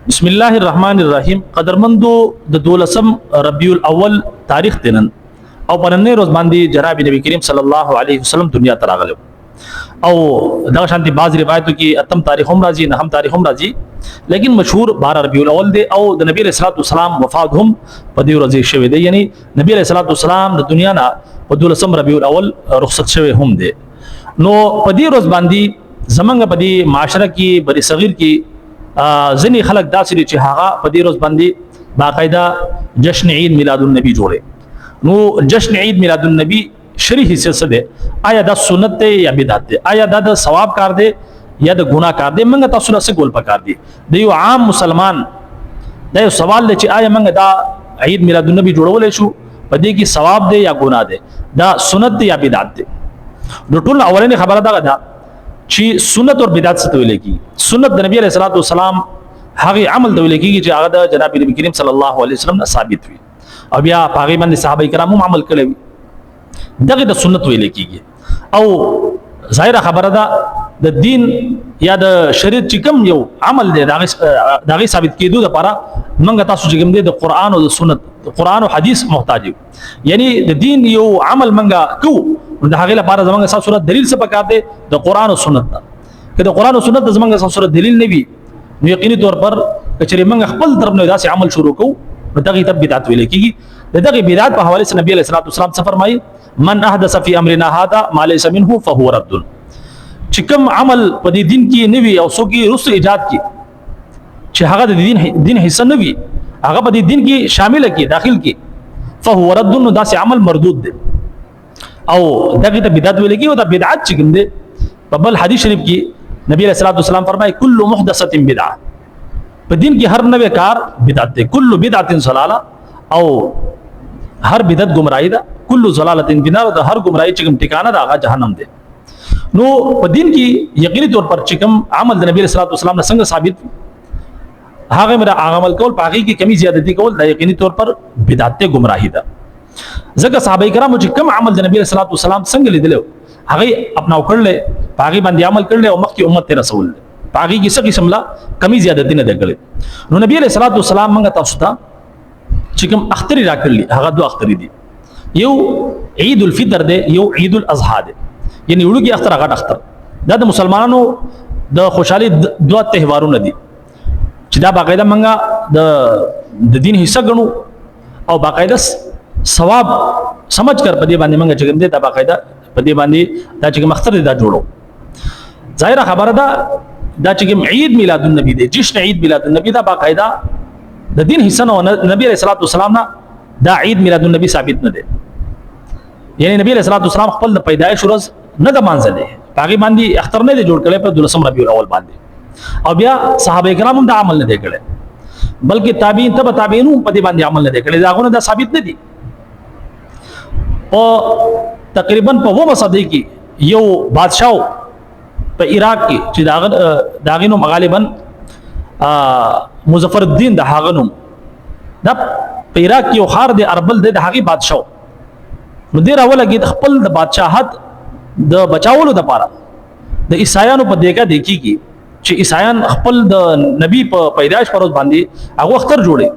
بسم الله الرحمن الرحیم قدرمندو د دولسم ربیع الاول تاریخ دنن او پرنه روز باندې جناب نبی کریم صلی الله علیه وسلم دنیا ته راغلو او دا شانتي بعض روایتو کې اتم تاریخ هم راځي نه هم تاریخ هم راځي لیکن مشهور 12 ربیع الاول دی او د نبی رسول الله والسلام وفات هم په دې ورځ شوی دی یعنی نبی رسول الله والسلام د دنیا نه په دولسم ربیع الاول رخصت شوی هم دی نو په دې ورځ باندې زمنګ په دې معاشره کې بری صغیر کې ځنی خلک داسې دي چې هغه په دې ورځ باندې باقاعده جشن عید میلاد النبی جوړي نو جشن عید میلاد النبی شرعي حصے څه ده آیا دا سنت ده یا بدعت ده آیا دا د ثواب کار ده یا د ګناه کار ده موږ تاسو له څه ګول پکار دي د یو عام مسلمان دا یو سوال دی چې آیا موږ دا عید میلاد النبی جوړول شو په دې کې ثواب ده یا ګناه ده دا سنت ده یا بدعت ده نو ټول اولنې خبره دا ده چې سنت او بدعت څه ویل کی سنت د نبی علیہ الصلوۃ والسلام هغه عمل د ویل کی چې هغه د جناب نبی کریم صلی الله علیه وسلم نه ثابت وي او بیا هغه باندې صحابه کرام هم عمل کړی دغه د سنت ویل کیږي او ظاهر خبره ده د دین یا د شریعت چې کوم یو عمل دی دغه ثابت کېدو لپاره موږ تاسو چې کوم دی د قران او د سنت قران او حدیث محتاج یعنی د دین یو عمل موږ کوو د هغه لپاره زمونږ اساس صورت دلیل څه پکار دی د قران او سنت که د قران او سنت زمونږ اساس صورت دلیل نه وي نو یقیني طور پر چې موږ خپل طرف نه داسې عمل شروع کوو نو دغه ته بدعت ویل کیږي دغه بدعت په حواله سره نبی علیہ الصلوۃ والسلام څه فرمایي من احدث فی امرنا هذا ما ليس منه فهو رد چې کوم عمل په دې دین کې نه وي او څوک یې رسو ایجاد کی چې هغه د دین حصہ نه وي هغه په دې دین کې شامل کی داخل کی فهو رد نو داسې عمل مردود دی او دغه ته بدعت ویل کی او دا بدعت چې کوم دی په بل حدیث شریف کې نبی علیہ الصلوۃ والسلام فرمایي کل محدثه بدعه په دین کې هر نوې کار بدعت دی کل بدعت ضلاله او هر بدعت گمراهی ده کل ضلاله بنار ده هر گمراهی چې کوم ټکانه ده هغه جهنم دی نو په دین کې یقیني طور پر چې کوم عمل د نبی علیہ الصلوۃ والسلام نه څنګه ثابت هغه مرا عمل کول پاغي کې کمی زیادتی کول د یقیني طور پر بدعت ته گمراهی ده ځکه صحابه کرامو چې کوم عمل د نبی صلی الله علیه وسلم څنګه لیدلو هغه اپنا وکړل پاغي باندې عمل کړل او مخکې امت ته رسول پاغي کې څه قسم لا کمی زیادتی نه دګل نو نبی صلی الله علیه وسلم موږ تاسو ته چې کوم اختری راکړل هغه دوه اختری دي یو عید الفطر دی یو عید الاضحى دی یعنی وړوکی اختر هغه اختر دا د مسلمانانو د خوشحالي دوه تهوارونه دي چې دا باقاعده موږ د دین حصہ ګڼو او باقاعده ثواب سمجھ کر پدې باندې موږ چې کوم دي دا باقاعده پدې باندې دا چې مختر دا جوړو ظاهر خبره دا چې کوم عید میلاد النبی دی جشن عید میلاد النبی دا باقاعده د دین حصہ نه نبی علیہ الصلوۃ والسلام نه دا عید میلاد النبی ثابت نه دی یعنی نبی علیہ الصلوۃ والسلام خپل د پیدایش ورځ نه د مانځلې هغه باندې اختر نه دی جوړ کړی په 12 ربیع الاول باندې او بیا صحابه کرام هم دا عمل نه دی کړی بلکې تابعین تبع تابعین هم په دې باندې عمل نه دی کړی داغونه دا ثابت نه دي او تقریبا په ومه صدی کې یو بادشاہ په عراق کې چې داغینو غالبا مظفر الدین د هاغنوم دا په عراق کې یو خار دی اربل دی د هغه بادشاہ نو ډیر اوله کې خپل د بادشاہت د بچاولو د پاره د عیسایانو په دیګه دیکي کې چې عیسایان خپل د نبی په پیدائش پر ورځ باندې هغه اختر جوړي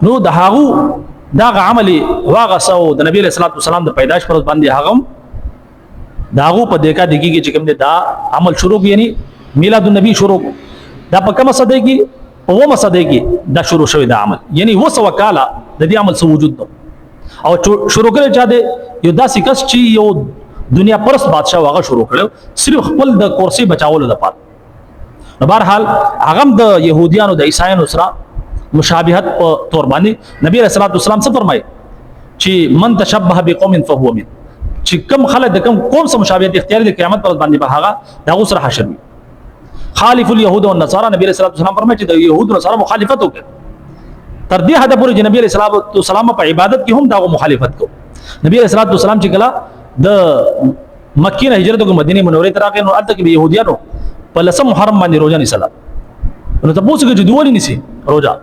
نو د هغه دا عملی واغه سو د نبی صلی الله علیه وسلم د پیدائش پر باندې هغه داغو په دیکا دیږي چې کوم دا عمل شروع یعنی میلاد النبی شروع دا په کومه صدی کې په ومه صدی کې دا شروع شوی دا عمل یعنی وسو وکاله د دې عمل سو وجود ده او شروع کړي چا دی یو داسې کس چې یو دنیا پرست بادشاہ هغه شروع کړو صرف خپل د کورسي بچاولو لپاره نو بهرحال هغه د يهوديانو د عیسایانو سره مشابهت په تور باندې نبی رسول الله والسلام څه فرمایي چې من تشبه بقوم فهو من چې کوم خلک د کوم قوم سره مشابهت اختیار د قیامت پر باندې به هغه دا غوسره حشر وي خالف اليهود والنصارى نبی رسول الله والسلام فرمایي چې د يهود او نصارا مخالفت وکړي تر دې حد پورې چې نبی رسول الله والسلام په عبادت کې هم دا مخالفت کو نبی رسول الله والسلام چې کله د مکه نه هجرت کو مدینه منوره ته راغی نو الته کې يهوديانو په لسم محرم باندې روزه نیسله نو تاسو کې چې دوه نیسي روزه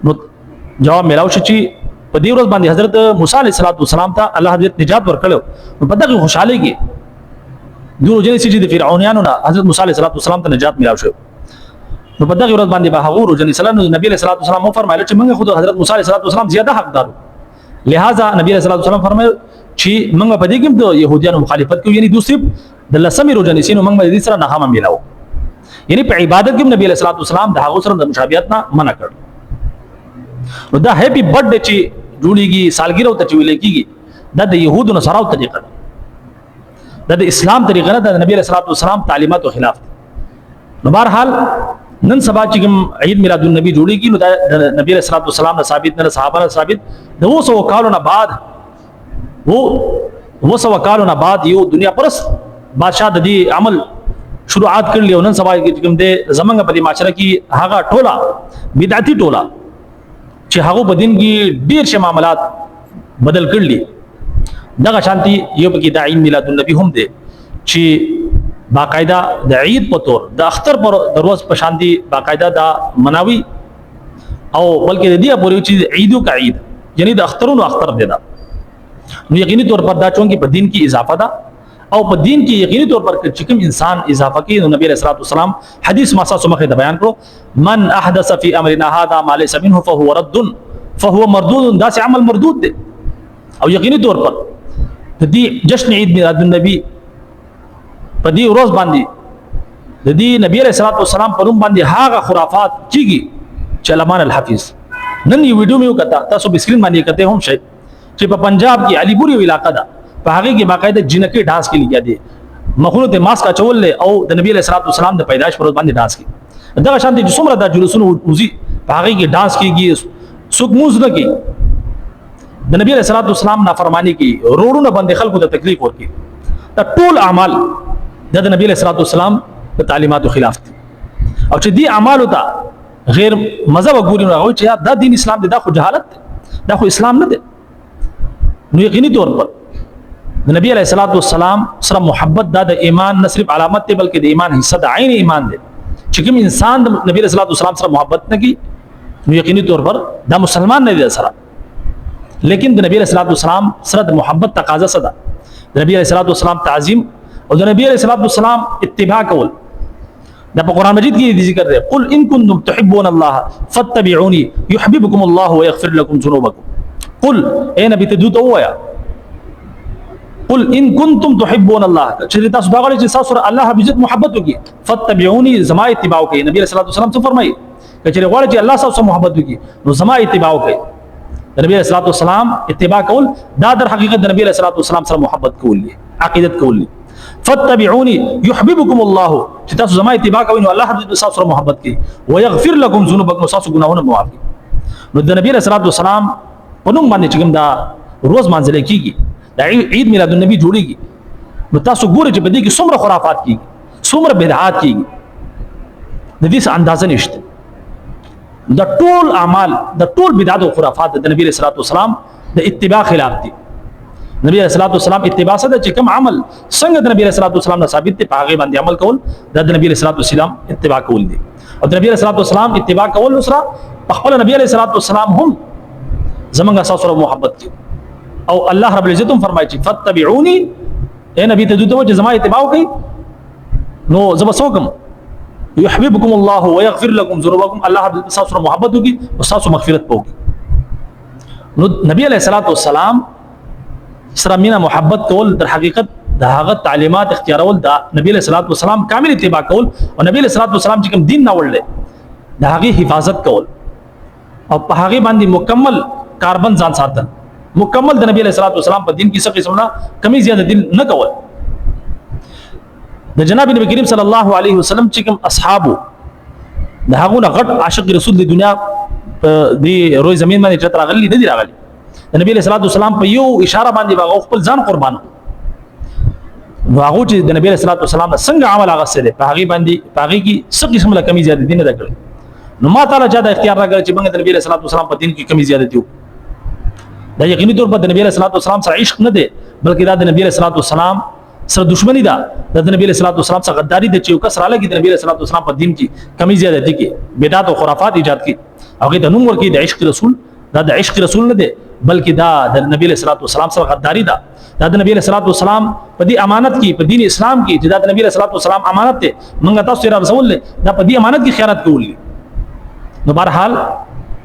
نو جواب ملاو شي چې په دې ورځ باندې حضرت موسی علیه السلام ته الله حضرت نجات ورکړو نو په دغه خوشاله کې دوه جنې چې د فرعونانو نه حضرت موسی علیه السلام ته نجات ملاو شو نو په دغه ورځ باندې به هغه روزه نیسل. نو نبی علیہ الصلوۃ والسلام فرمایله چې موږ خود حضرت موسی علیہ الصلوۃ والسلام زیاده حقدار، لہذا نبی علیہ الصلوۃ والسلام فرمایل چې موږ په دې کې د يهودانو مخالفت کوو، یعنی دوی د لسمې روزه نیسي، نو موږ دې سره نه هم ملاو. یعنی په عبادت کې نبی علیہ الصلوۃ والسلام د هغه سره د مشابهت نه منع کړ. نو دا هپی برث ډے چې جوړیږي، سالګرو ته چې ویل کېږي، دا د يهودو نصاراو طریقه ده، دا د اسلام طریقه نه ده، د نبی علیہ الصلوۃ والسلام تعلیماتو خلاف ده. نو بهرحال نن سبا چې کوم عید میلاد النبی جوړیږي، نو دا د نبی علیہ الصلوۃ والسلام نه ثابت نه، صحابه نه ثابت. د 200 کالو نه بعد وہ 200 کالو نه بعد یو دنیا پرست بادشاہ د دې عمل شروعات کړل. او نن سبا کې کوم د زمنګ په دې معاشره کې هغه ټوله بدعتي ټوله چې هغه په دین کې ډیر شي معاملات بدل کړل. دغه شانتي یو پکې د عید میلاد النبی هم دی چې باقاعده د عید په تور د اختر پر دروز په شانتي باقاعده دا مناوي، او بلکې د دې پورې چې عیدو کا عید یعنی د اخترونو اختر دی. دا نو یقیني طور پر دا چون کې په دین کې اضافه ده، او په دین کې یقیني طور پر چې کوم انسان اضافه کوي، نو نبی علیہ الصلوۃ والسلام حدیث ما تاسو مخه د بیان کړو، من احدث فی امرنا هذا ما ليس منه فهو رد فهو مردود. دا سه عمل مردود دی. او یقیني طور پر د دې جشن عید میلاد النبی په دې ورځ باندې د دې نبی علیہ الصلوۃ والسلام په نوم باندې هغه خرافات کیږي چې علمان الحفیظ. نن یو ویډیو مې وکړه، تاسو په سکرین باندې کته هم شي چې په پنجاب کې علی پوری علاقہ ده، په هغه کې باقاعده جنکی ډانس کې لګیا دي، مخونو ته ماسک اچول او د نبی علیہ الصلوۃ والسلام د پیدائش پر باندې ډانس کوي. دغه شان دي څومره د جلوسونو وزي په هغه کې ډانس کیږي، څوک موږ نه کوي، د نبی علیہ الصلوۃ والسلام نافرمانی کوي، روړونه باندې خلکو ته تکلیف ورکوي. دا ټول اعمال د نبی علیہ الصلوۃ والسلام د تعلیماتو خلاف دي. او چې دې اعمالو ته غیر مذهب ګوري نو چې دا دین اسلام دی، دا خو جهالت دی، دا خو اسلام نه دی. نو یقیني طور پر د نبی علیہ الصلوۃ والسلام سره محبت دا د ایمان نه صرف علامت دی، بلکې د ایمان حصہ د عین ایمان دی. چې کوم انسان د نبی علیہ الصلوۃ والسلام سره محبت نه کوي، نو یقیني طور پر دا مسلمان نه دی سره. لیکن د نبی علیہ الصلوۃ والسلام سره د محبت تقاضا څه ده؟ د نبی علیہ الصلوۃ والسلام تعظیم او د نبی علیہ الصلوۃ والسلام اتباع کول. دا په قرآن مجید کې ذکر دی، قل ان کنتم تحبون الله فاتبعوني يحببكم الله ويغفر لكم ذنوبكم. قل اے نبی ته دوت وایا، قل ان کنتم تحبون الله، چې تاسو دا غواړئ چې تاسو الله حب عزت محبت وکړي، فتبعوني زما اتباع وکړئ. نبی علیہ الصلوۃ والسلام څه فرمایي؟ چې غواړئ چې الله تاسو محبت وکړي، نو زما اتباع وکړئ. نبی علیہ الصلوۃ والسلام اتباع کول دا در حقیقت د نبی علیہ الصلوۃ والسلام سره محبت کول دي، عقیدت کول دي. فتبعوني يحببكم الله، چې تاسو زما اتباع کوئ نو الله حضرت تاسو سره محبت کوي، ويغفر لكم ذنوبكم، تاسو ګناهونه معاف کوي. نو د نبی علیہ الصلوۃ والسلام په نوم باندې چې کوم دا روز مانځل کیږي، دا عید میلاد النبی جوړیږي، نو تاسو ګورئ چې په دې کې څومره خرافات کیږي، څومره بدعات کیږي، د دې څه اندازه نشته. دا ټول اعمال، دا ټول بدعات او خرافات د نبی علیہ الصلوۃ والسلام د اتباع خلاف دي. نبی علیہ الصلوۃ والسلام اتباع سره چې کوم عمل څنګه د نبی علیہ الصلوۃ والسلام نه ثابت دي، په هغه باندې عمل کول دا د نبی علیہ الصلوۃ والسلام اتباع کول دي. او د نبی علیہ الصلوۃ والسلام اتباع کول سره خپل نبی علیہ الصلوۃ والسلام هم زمونږ اساس سره محبت کوي. او الله رب العزت هم فرمایي چې فتبعوني، اے نبی ته دوی چې زما اتباع وکړي، نو زما سوکم يحببكم الله ويغفر لكم ذنوبكم، الله رب العزت سره محبت وکړي او تاسو مغفرت وکړي. نو نبی علیہ الصلوۃ والسلام سره مینا محبت کول در حقیقت د هغه تعلیمات اختیارول، دا نبی علیہ الصلوۃ والسلام کامل اتباع کول، او نبی علیہ الصلوۃ والسلام چې کوم دین ناوړل د هغه حفاظت کول، او په هغه باندې مکمل کاربن ځان ساتل، مکمل د نبی علیہ الصلوۃ والسلام په دین کې څه قسم نه کمی زیاده دین نه کول. د جناب نبی کریم صلی الله علیه وسلم چې کوم اصحابو د هغه نه غټ عاشق رسول د دنیا دی روی زمین باندې چې راغلي نه دی راغلي. د نبی علیہ الصلوۃ والسلام په یو اشاره باندې هغه خپل ځان قربان، نو هغه چې د نبی علیہ الصلوۃ والسلام څنګه عمل هغه سره په هغه باندې په هغه کې څه قسم له کمی زیاده دین نه کړی. نو ما تعالی چا د اختیار راغلی چې موږ د نبی علیہ الصلوۃ والسلام په دین کې کمی زیاده دیو. دا یقیني طور پر د نبی علیہ الصلوۃ والسلام سره عشق نه دی، بلکې دا د نبی علیہ الصلوۃ والسلام سره دښمنی ده، د نبی علیہ الصلوۃ والسلام سره غداری ده چې یو کس را لګي د نبی علیہ الصلوۃ والسلام په دین کې کمی زیاده دي، کې بدعت او خرافات ایجاد کی، هغه ته نوم ورکړي د عشق رسول دا د عشق رسول نه دی بلکې دا د نبی علیہ الصلوۃ والسلام سره غداری ده دا د نبی علیہ الصلوۃ والسلام په دې امانت کې په دین اسلام کې چې دا د نبی علیہ الصلوۃ والسلام امانت ته موږ تاسو ته رسول دا په دې امانت کې خیانت کولی نو بهرحال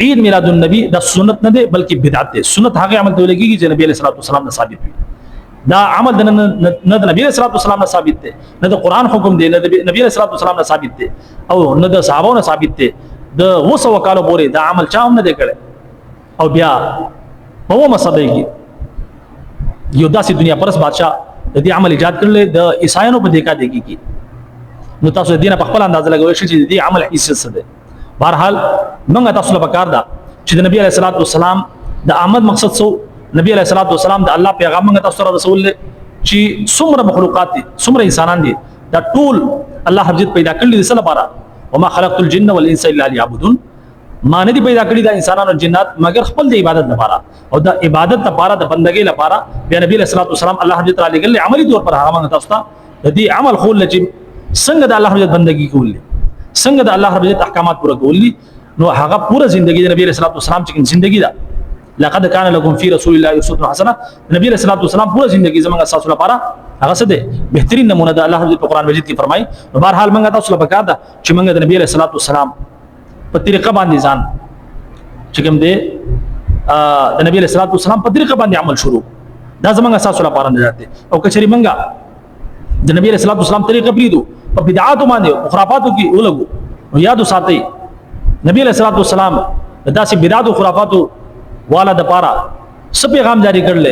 عید میلاد النبی دا سنت نه دی بلکې بدعت دی سنت هغه عمل ته لګیږي چې نبی علیہ الصلوۃ والسلام نه ثابت وي دا عمل د نه د نبی علیہ الصلوۃ والسلام نه ثابت دی نه د قران حکم دی نه د نبی علیہ الصلوۃ والسلام نه ثابت دی او نه د صحابه نه ثابت دی د وسو وکالو پورې دا عمل چا هم نه دی کړی او بیا په و مصدی کې یو داسې دنیا پرس بادشاہ د دې عمل ایجاد کړل د عیسایانو په دیکا دیږي کې نو تاسو دینه په خپل انداز لګوي چې دې عمل حیثیت څه دی بهرحال موږ تاسو لپاره کار دا چې د نبی علیہ الصلوۃ والسلام د آمد مقصد سو نبی علیہ الصلوۃ والسلام د الله پیغام موږ تاسو سره رسول چې څومره مخلوقات دي څومره انسانان دي دا ټول الله حضرت پیدا کړل دي سره لپاره وما خلقت الجن والانس الا ليعبدون ما نه دي پیدا کړی دا انسانان او جنات مگر خپل د عبادت لپاره او د عبادت لپاره د بندګۍ لپاره بیا نبی علیہ الصلوۃ والسلام الله حضرت علی ګل عملی طور پر هغه موږ تاسو ته د دې عمل خول چې څنګه د الله حضرت بندګۍ کولې څنګه د الله حضرت احکامات پوره کولې نو هغه پوره ژوندۍ د نبی علیہ الصلوۃ والسلام چې ژوندۍ ده لقد كان لكم في رسول الله اسوه حسنه نبی علیہ الصلوۃ والسلام پوره ژوندۍ زموږ اساس لپاره هغه څه ده بهترین نمونه ده الله حضرت په قران مجید کې فرمایي نو بهرحال موږ تاسو لپاره کار ده چې موږ د نبی علیہ الصلوۃ والسلام په طریقه باندې ځان چې کوم دی د نبی علیہ الصلوۃ والسلام په طریقه باندې عمل شروع دا زموږ اساس لپاره نه ده او کچري موږ د نبی علیہ الصلوۃ والسلام طریقه پریدو په بدعات باندې او خرافاتو کې ولګو نو یادو ساتي نبی علیہ الصلوۃ والسلام داسې بدعات او خرافاتو والا د پاره څه پیغام جاری کړل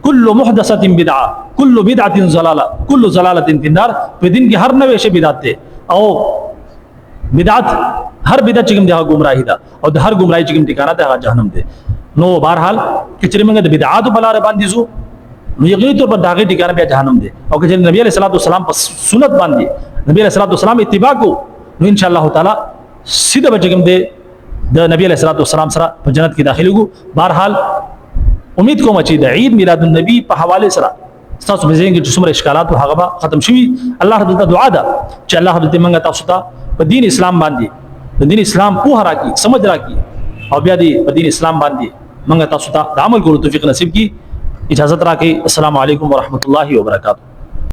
کل محدثه بدعه کل بدعه ضلاله کل ضلاله فی النار په دین کې هر نوې شی بدعت ده او بدعت هر بدعت چې کوم ده گمراهی ده او د هر گمراهی چې کوم ټکانه ده هغه جهنم ده نو بهرحال کچری موږ د بدعات په لار باندې زو نو یقیني طور پر داغه ټکانه بیا جهنم ده او کچری نبی علیہ الصلوۃ والسلام په سنت باندې نبی علیہ الصلوۃ والسلام اتباع کو نو ان شاء الله تعالی سیده به کوم ده د نبی علیہ الصلوۃ والسلام سره په جنت کې داخلي وګو بهرحال امید کوم چې د عید میلاد النبی په حواله سره تاسو به زینګ چې څومره اشکالات هغه ختم شي الله تعالی دعا ده چې الله دې موږ تاسو ته په دین اسلام باندې د دین اسلام په راکی سمجھ راکی او بیا دې په دین اسلام باندې موږ تاسو ته عمل کولو توفیق نصیب کی اجازه راکړئ السلام علیکم ورحمت الله وبرکاته